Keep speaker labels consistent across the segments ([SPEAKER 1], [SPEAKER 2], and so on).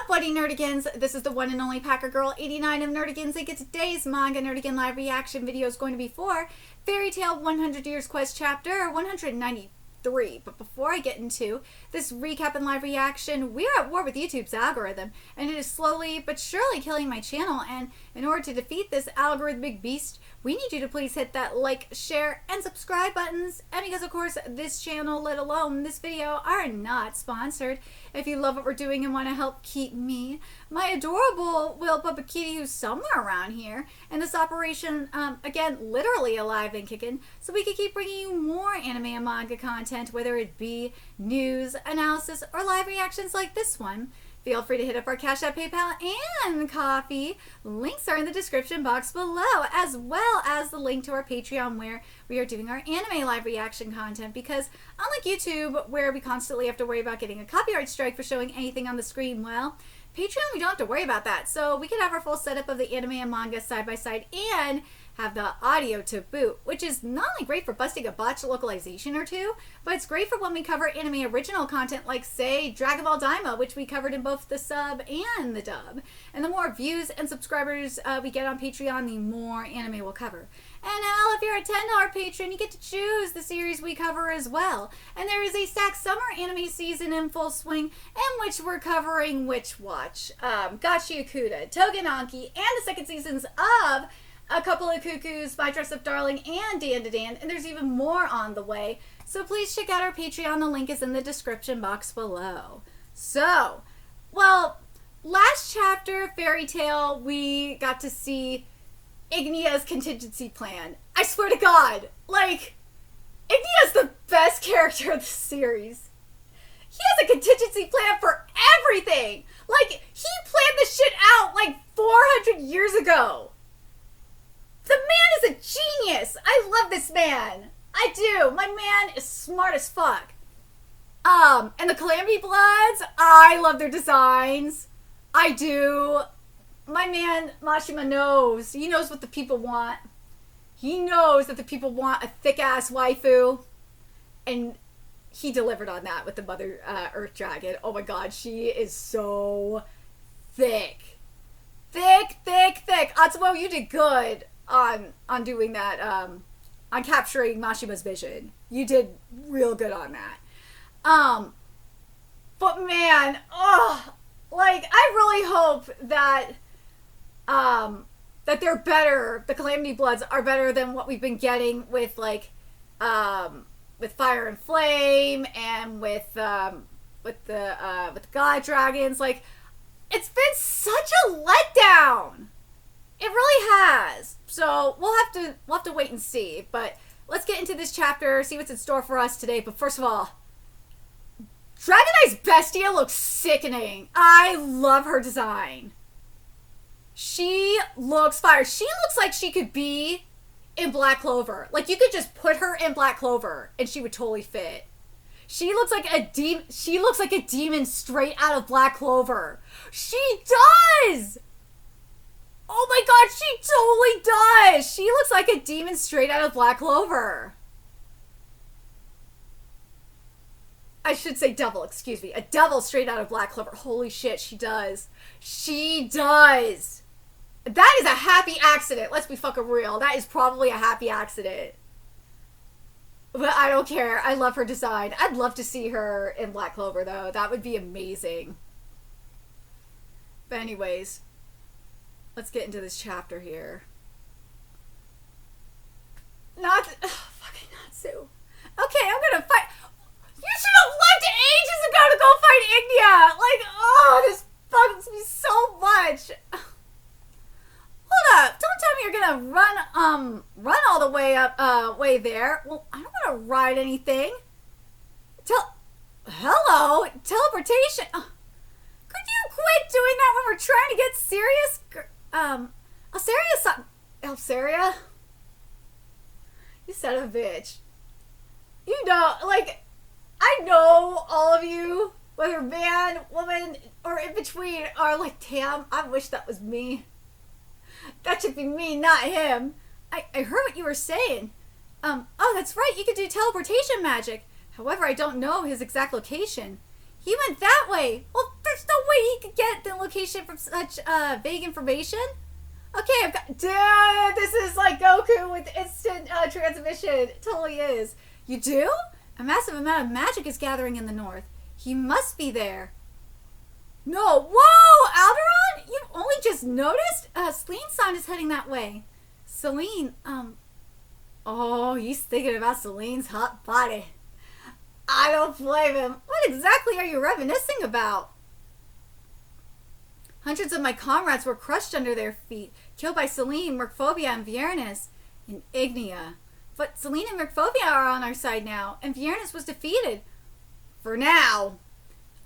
[SPEAKER 1] up, buddy nerdigans? This is the one and only Packer Girl 89 of Nerdigans. And today's manga nerdigan live reaction video is going to be for Fairy Tail 100 Years Quest chapter 193. But before I get into this recap and live reaction, we are at war with YouTube's algorithm, and it is slowly but surely killing my channel. And in order to defeat this algorithmic beast, we need you to please hit that like, share, and subscribe buttons. And because of course this channel, let alone this video, are not sponsored, if you love what we're doing and want to help keep me, my adorable Will Puppet Kitty, who's somewhere around here, and this operation, again, literally alive and kicking, so we can keep bringing you more anime and manga content, whether it be news, analysis, or live reactions like this one. Feel free to hit up our Cash App, PayPal, and Coffee. Links are in the description box below, as well as the link to our Patreon, where we are doing our anime live reaction content, because unlike YouTube, where we constantly have to worry about getting a copyright strike for showing anything on the screen, well, Patreon, we don't have to worry about that. So we can have our full setup of the anime and manga side by side and have the audio to boot, which is not only great for busting a botched localization or two, but it's great for when we cover anime original content like, say, Dragon Ball Daima, which we covered in both the sub and the dub. And the more views and subscribers we get on Patreon, the more anime we'll cover. And now, if you're a $10 patron, you get to choose the series we cover as well. And there is a stacked summer anime season in full swing, in which we're covering Witch Watch, Gachi Okuda, Togenanki, and the second seasons of A Couple of Cuckoos, My Dress Up Darling, and Dan to Dan, and there's even more on the way. So please check out our Patreon. The link is in the description box below. So, well, last chapter, Fairy Tail, we got to see Ignia's contingency plan. I swear to God, like, Ignia's the best character of the series. He has a contingency plan for everything. Like, he planned this shit out like 400 years ago. The man is a genius. I love this man. I do. My man is smart as fuck. And the Calamity Bloods, I love their designs. I do. My man, Mashima, knows. He knows what the people want. He knows that the people want a thick-ass waifu. And he delivered on that with the Mother Earth Dragon. Oh my god, she is so thick. Thick, thick, thick. Atsumo, you did good on doing that, on capturing Mashima's vision. You did real good on that. But man, like, I really hope that that they're better. The Calamity Bloods are better than what we've been getting with, like, with Fire and Flame and with the God Dragons. Like, it's been such a letdown. It really has. So we'll have to wait and see. But let's get into this chapter, see what's in store for us today. But first of all, Dragon Eyes Bestia looks sickening. I love her design. She looks fire. She looks like she could be in Black Clover. Like, you could just put her in Black Clover and she would totally fit. She looks like a demon. She looks like a demon straight out of Black Clover. She does. Oh my god, she totally does. She looks like a demon straight out of Black Clover. I should say devil, excuse me. A devil straight out of Black Clover. Holy shit, she does. She does. That is a happy accident. Let's be fucking real. That is probably a happy accident. But I don't care. I love her design. I'd love to see her in Black Clover, though. That would be amazing. But anyways, let's get into this chapter here. Fucking Natsu. Okay, I'm gonna fight. You should have left ages ago to go fight Ignia! Like, oh, this bugs me so much. Hold up, don't tell me you're gonna run all the way up, way there. Well, I don't wanna ride anything. Hello, teleportation. Could you quit doing that when we're trying to get serious? Elsaria? You son of a bitch. You know, like, I know all of you, whether man, woman, or in between, are like, damn, I wish that was me. That should be me, not him. I heard what you were saying. Oh, that's right, you could do teleportation magic. However, I don't know his exact location. He went that way. Well, there's no way he could get get the location from such vague information? Okay, I've got... Dude, this is like Goku with instant transmission. It totally is. You do? A massive amount of magic is gathering in the north. He must be there. No. Whoa, Alderon? You've only just noticed? Celine-san is heading that way. Celine, Oh, he's thinking about Celine's hot body. I don't blame him. What exactly are you reminiscing about? Hundreds of my comrades were crushed under their feet, killed by Celine, Mercphobia, and Viernus in Ignia. But Celine and Mercphobia are on our side now, and Viernus was defeated. For now.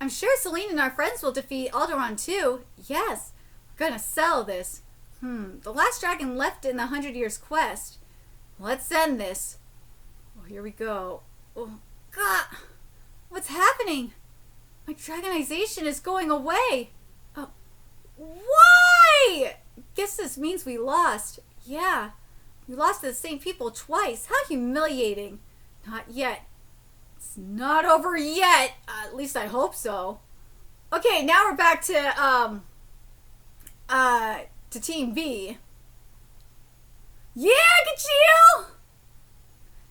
[SPEAKER 1] I'm sure Celine and our friends will defeat Alderon too. Yes, we're gonna settle this. The last dragon left in the 100 Years quest. Let's end this. Oh, here we go. Oh, God. What's happening? My dragonization is going away. Oh, why? Guess this means we lost. Yeah, we lost to the same people twice. How humiliating. Not yet. It's not over yet. At least I hope so. Okay, now we're back to Team B. Yeah, Gachil!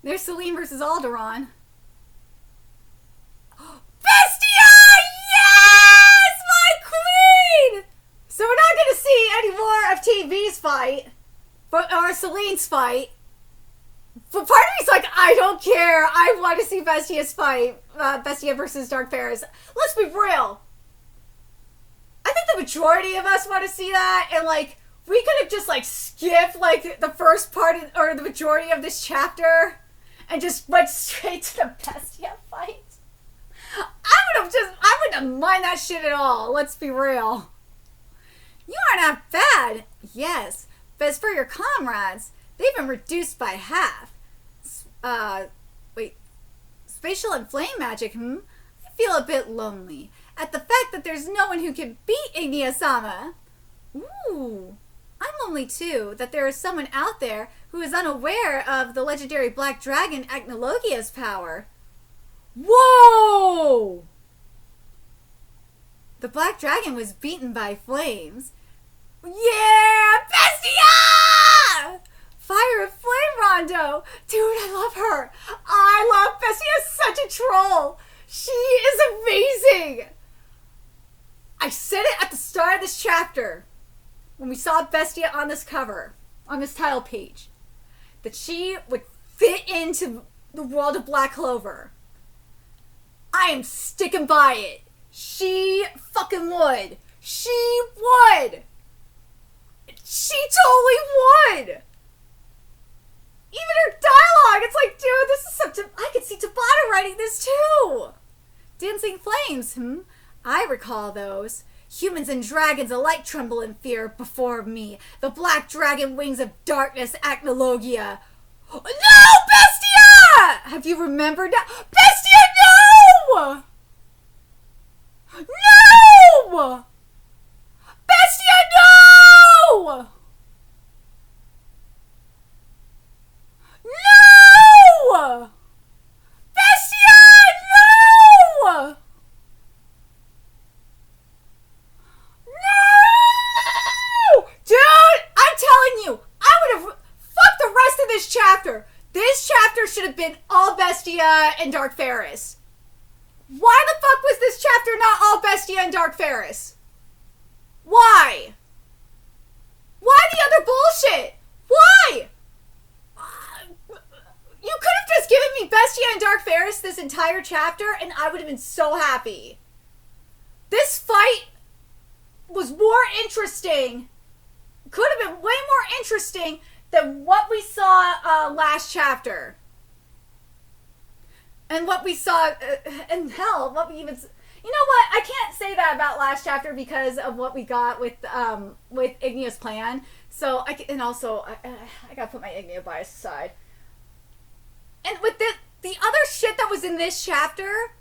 [SPEAKER 1] There's Celine versus Alderon. Bestia! Yes! My queen! So we're not going to see any more of Team B's fight. Or Celine's fight. But part of me's like, I don't care. I want to see Bestia's fight. Bestia versus Dark Ferris. Let's be real. I think the majority of us want to see that. And like, we could have just like skipped like the first part or the majority of this chapter. And just went straight to the Bestia fight. I wouldn't have mind that shit at all. Let's be real. You aren't half bad. Yes. But as for your comrades, they've been reduced by half. Spatial and flame magic, I feel a bit lonely at the fact that there's no one who can beat Ignia-sama. Ooh, I'm lonely too, that there is someone out there who is unaware of the legendary Black Dragon Acnologia's power. Whoa! The Black Dragon was beaten by flames. Yeah! Bestia! Fire and Flame Rondo! Dude, I love her. I love Bestia. Such a troll. She is amazing. I said it at the start of this chapter when we saw Bestia on this cover, on this title page, that she would fit into the world of Black Clover. I am sticking by it. She fucking would. She would. She totally would. Even her dialogue, it's like, dude, this is something, I could see Tabata writing this too. Dancing flames, I recall those. Humans and dragons alike tremble in fear before me. The black dragon wings of darkness, Acnologia. No, Bestia! Have you remembered that? Bestia, no! No! Bestia, no! No! Bestia, no! No! Dude, I'm telling you, I would have fucked the rest of this chapter. This chapter should have been all Bestia and Dark Ferris. Why the fuck was this chapter not all Bestia and Dark Ferris? Why? Why the other bullshit? Why? You could have just given me Bestia and Dark Ferris this entire chapter and I would have been so happy. This fight was more interesting. Could have been way more interesting than what we saw last chapter. And what we saw, and hell, what we even... You know what? I can't say that about last chapter because of what we got with Ignia's plan. So, I gotta put my Ignia bias aside. And with the other shit that was in this chapter,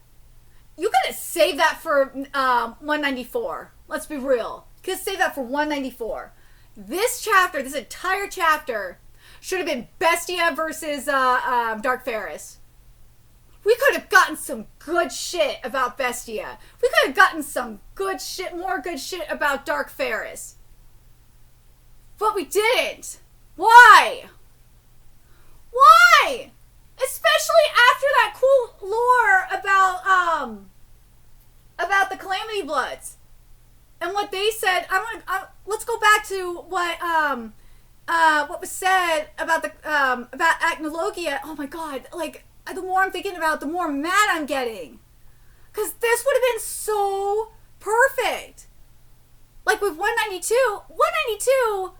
[SPEAKER 1] you could have saved that for 194. Let's be real. You could have saved that for 194. This chapter, this entire chapter, should have been Bestia versus Dark Ferris. We could have gotten some good shit about Bestia. We could have gotten some good shit, more good shit about Dark Ferris. But we didn't. Why? Why? Especially after that cool lore about the Calamity Bloods and what they said. Let's go back to what was said about about Acnologia. Oh my god! Like, the more I'm thinking about it, the more mad I'm getting, because this would have been so perfect. Like with 192.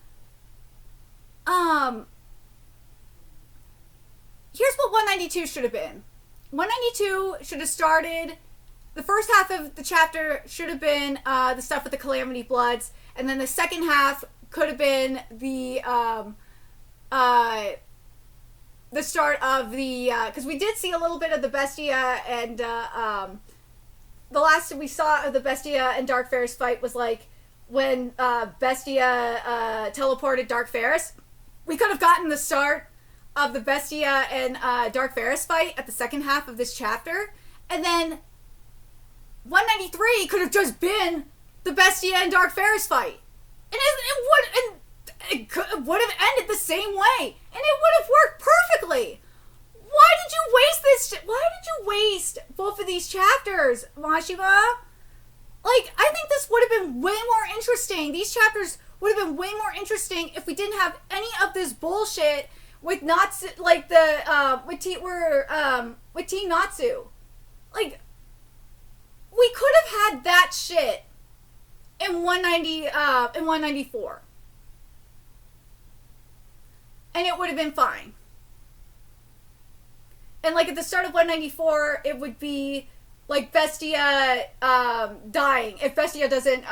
[SPEAKER 1] Here's what 192 should have been. 192 should have started. The first half of the chapter should have been the stuff with the Calamity Bloods, and then the second half could have been the start of the, because we did see a little bit of the Bestia, and the last we saw of the Bestia and Dark Ferris fight was like when Bestia teleported Dark Ferris. We could have gotten the start of the Bestia and Dark Ferris fight at the second half of this chapter, and then 193 could have just been the Bestia and Dark Ferris fight, and it would have ended the same way, and it would have worked perfectly. Why did you waste this? Why did you waste both of these chapters, Mashima? Like, I think this would have been way more interesting. These chapters would have been way more interesting if we didn't have any of this bullshit with Natsu, like with Team Natsu. Like, we could have had that shit in 194. And it would have been fine. And like at the start of 194, it would be like Bestia dying if Bestia doesn't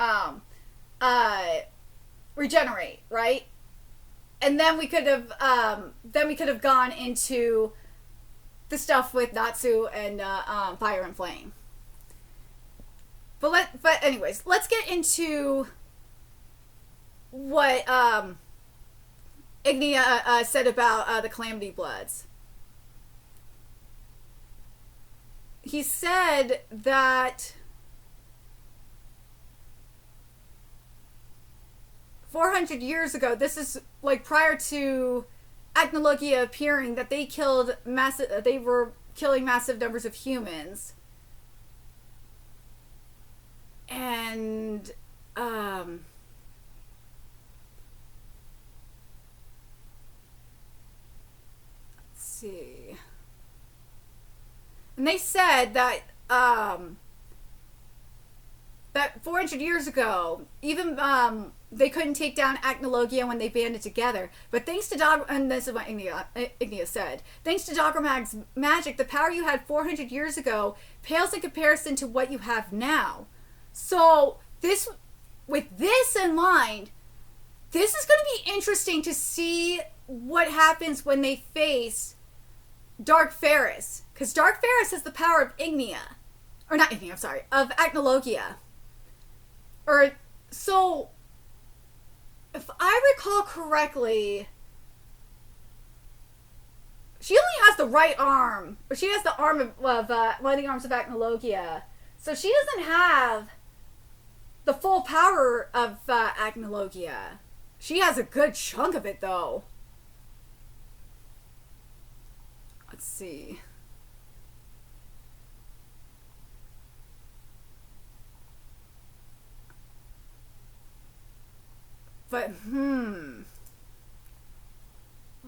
[SPEAKER 1] regenerate, right? And then we could have gone into the stuff with Natsu and Fire and Flame. But anyways, let's get into what Ignia said about the Calamity Bloods. He said that 400 years ago, this is like prior to Acnologia appearing, that they were killing massive numbers of humans. And let's see. And they said that that 400 years ago, even they couldn't take down Acnologia when they banded together. But thanks to and this is what Ignia said, thanks to Dogramag's magic, the power you had 400 years ago pales in comparison to what you have now. So with this in mind, this is going to be interesting to see what happens when they face Dark Ferris. Because Dark Ferris has the power of Ignia. Or not Ignia, I'm sorry. Of Acnologia. So, if I recall correctly, she only has the right arm. Or she has the arm of one of the arms of Acnologia. So she doesn't have the full power of Acnologia. She has a good chunk of it, though. Let's see. But,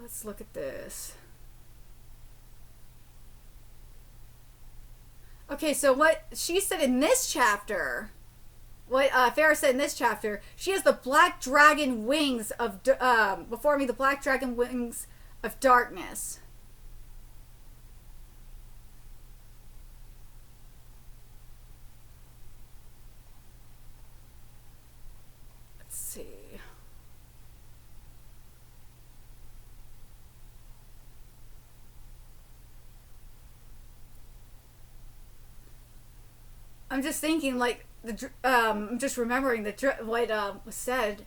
[SPEAKER 1] let's look at this. Okay, so what she said in this chapter, what Farrah said in this chapter, she has the black dragon wings of, before me, the black dragon wings of darkness. Let's see. I'm just thinking, like, I'm just remembering what was said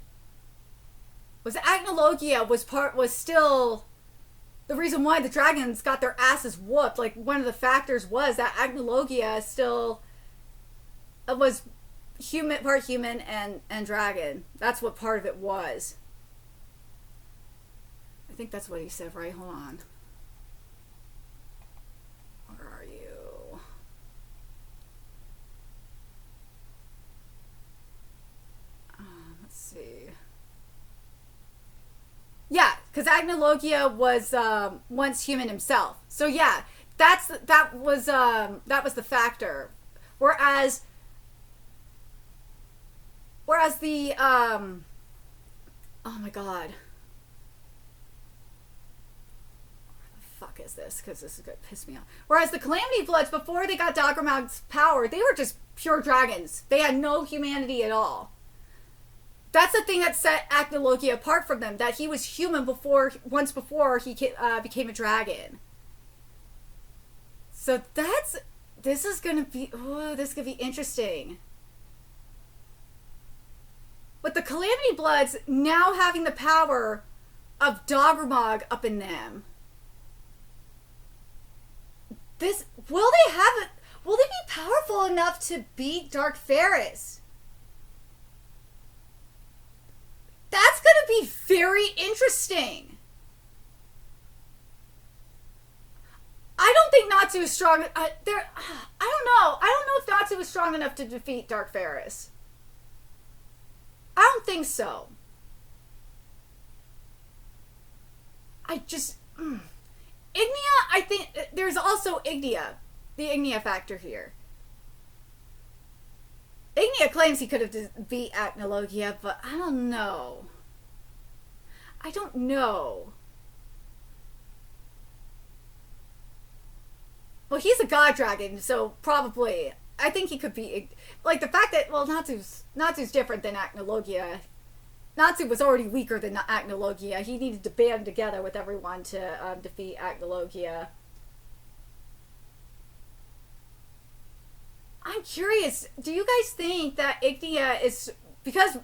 [SPEAKER 1] was Acnologia was still the reason why the dragons got their asses whooped, like one of the factors was that Agnologia still was part human and dragon. That's what part of it was. I think that's what he said, right? Hold on. Where are you? Let's see. Yeah, because Agnologia was once human himself. So yeah, that was the factor. Whereas the oh my god, where the fuck is this? Because this is gonna piss me off. Whereas the Calamity Bloods, before they got Doggermog's power, they were just pure dragons. They had no humanity at all. That's the thing that set Agnologia apart from them, that he was human once before he became a dragon. So this is gonna be interesting. With the Calamity Bloods now having the power of Doggermog up in them, will they be powerful enough to beat Dark Ferris? That's going to be very interesting. I don't think Natsu is strong. I don't know. I don't know if Natsu is strong enough to defeat Dark Ferris. I don't think so. Ignia, I think there's also Ignia. The Ignia factor here. Ignia claims he could have beat Agnologia, but I don't know. I don't know. Well, he's a god dragon, so probably. I think he could be, like, the fact that, well, Natsu's different than Agnologia. Natsu was already weaker than Agnologia. He needed to band together with everyone to defeat Agnologia. I'm curious, do you guys think that Ignia is, because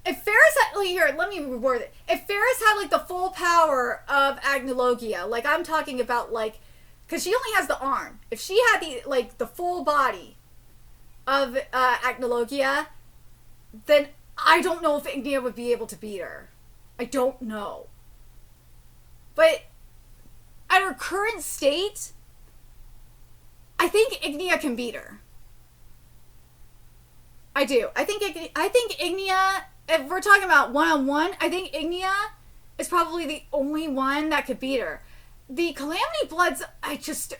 [SPEAKER 1] if Ferris had, like, here, let me reword it. If Ferris had, like, the full power of Agnologia, like, I'm talking about, like, because she only has the arm. If she had the full body of Agnologia, then I don't know if Ignia would be able to beat her. I don't know. But at her current state, I think Ignia can beat her. I do. I think Ignia, if we're talking about one-on-one, I think Ignia is probably the only one that could beat her. The Calamity Bloods, I just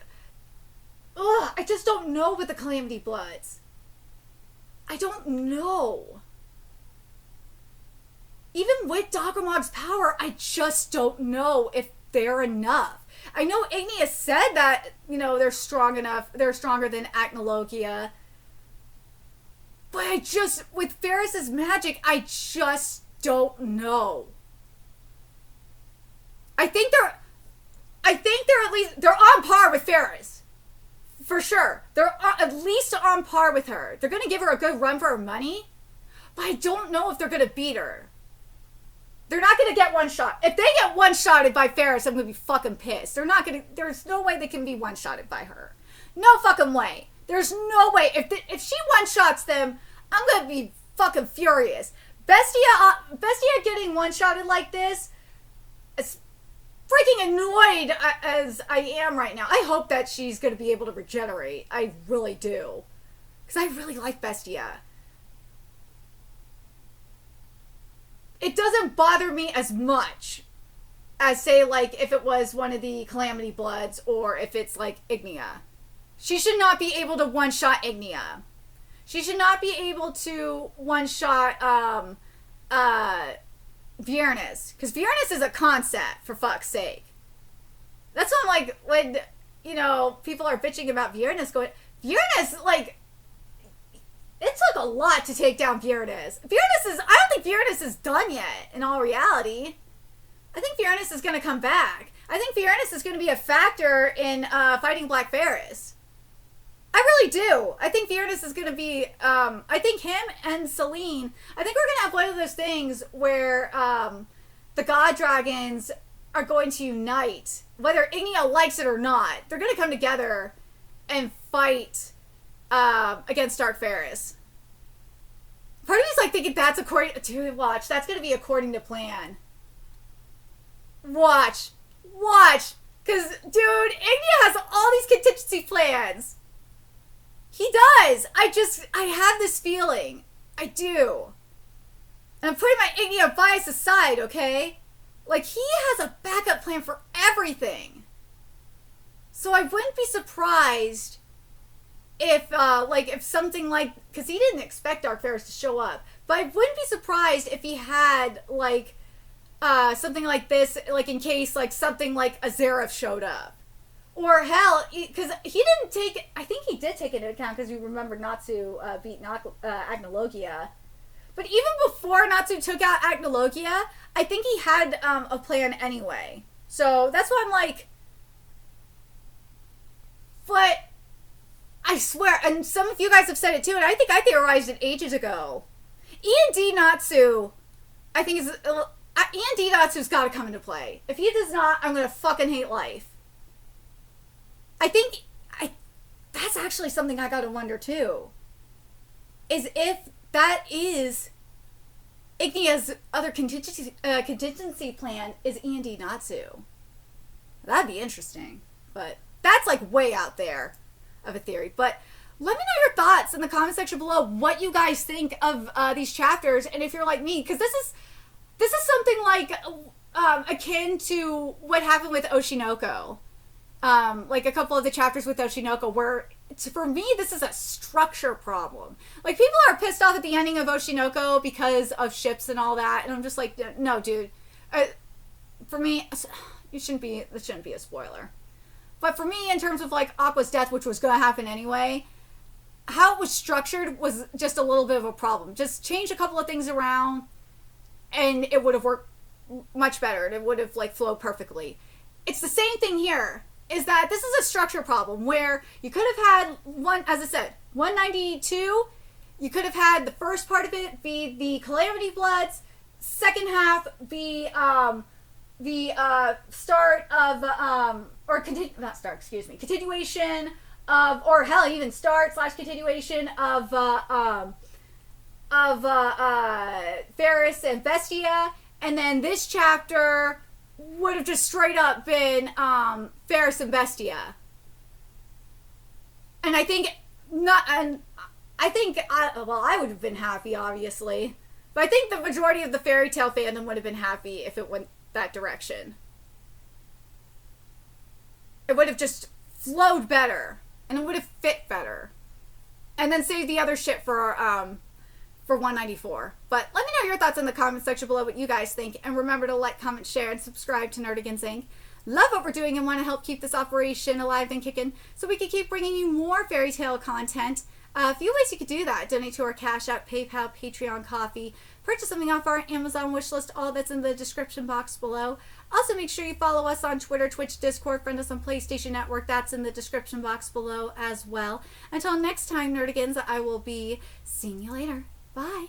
[SPEAKER 1] don't know with the Calamity Bloods. I don't know. Even with Doggermog's power, I just don't know if they're enough. I know Ignia said that, you know, they're strong enough, they're stronger than Agnologia. But with Ferris's magic, I just don't know. I think they're on par with Ferris. For sure. They're at least on par with her. They're going to give her a good run for her money. But I don't know if they're going to beat her. They're not going to get one shot. If they get one-shotted by Ferris, I'm going to be fucking pissed. There's no way they can be one-shotted by her. No fucking way. There's no way. If she one-shots them, I'm going to be fucking furious. Bestia getting one-shotted like this, it's freaking annoyed as I am right now. I hope that she's going to be able to regenerate. I really do. Because I really like Bestia. It doesn't bother me as much as, say, like, if it was one of the Calamity Bloods or if it's, like, Ignia. She should not be able to one-shot Ignia. She should not be able to one-shot Viernus. Because Viernus is a concept, for fuck's sake. That's what I'm like, when, you know, people are bitching about Viernus going, Viernus, like, it took a lot to take down Viernus. I don't think Viernus is done yet, in all reality. I think Viernus is going to come back. I think Viernus is going to be a factor in fighting Black Ferris. I really do. I think Viernus is going to be, I think him and Celine, I think we're going to have one of those things where the God Dragons are going to unite, whether Ignia likes it or not. They're going to come together and fight against Dark Ferris. Part of me's like thinking that's according to watch. That's going to be according to plan. Watch, because dude, Ignia has all these contingency plans. He does. I have this feeling. I do. And I'm putting my Ignia bias aside, okay? Like, he has a backup plan for everything. So I wouldn't be surprised if, if something like... Because he didn't expect Dark Ferris to show up. But I wouldn't be surprised if he had, something like this, in case, something like Azereth showed up. Or hell, because he didn't take... I think he did take it into account because you remember Natsu beat Agnologia. But even before Natsu took out Agnologia, I think he had a plan anyway. So that's why I'm like... But I swear, and some of you guys have said it too, and I think I theorized it ages ago. E&D Natsu, I think is... E&D Natsu's got to come into play. If he does not, I'm going to fucking hate life. I think... that's actually something I got to wonder too. Is if... that is Ignia's other contingency plan is E&D Natsu. That'd be interesting. But that's way out there of a theory. But let me know your thoughts in the comment section below. What you guys think of these chapters. And if you're like me, because this is something akin to what happened with Oshinoko. A couple of the chapters with Oshinoko where... For me, this is a structure problem. People are pissed off at the ending of Oshinoko because of ships and all that, and I'm just like, no, dude. For me, this shouldn't be a spoiler. But for me, in terms of Aqua's death, which was going to happen anyway, how it was structured was just a little bit of a problem. Just change a couple of things around, and it would have worked much better, and it would have flowed perfectly. It's the same thing here. Is that this is a structure problem where you could have had 192, you could have had the first part of it be the Calamity Bloods, second half be the start of continuation of, or hell, even start/continuation of Ferris and Bestia, and then this chapter would have just straight up been Ferris and Bestia. And I would have been happy, obviously. But I think the majority of the fairy tale fandom would have been happy if it went that direction. It would have just flowed better. And it would have fit better. And then save the other shit for 194. But let me know your thoughts in the comment section below, what you guys think. And remember to like, comment, share, and subscribe to Nerdigans Inc. Love what we're doing and want to help keep this operation alive and kicking so we can keep bringing you more fairy tale content. A few ways you could do that. Donate to our Cash App, PayPal, Patreon, Coffee. Purchase something off our Amazon wishlist. All that's in the description box below. Also, make sure you follow us on Twitter, Twitch, Discord. Friend us on PlayStation Network. That's in the description box below as well. Until next time, Nerdigans, I will be seeing you later. Bye.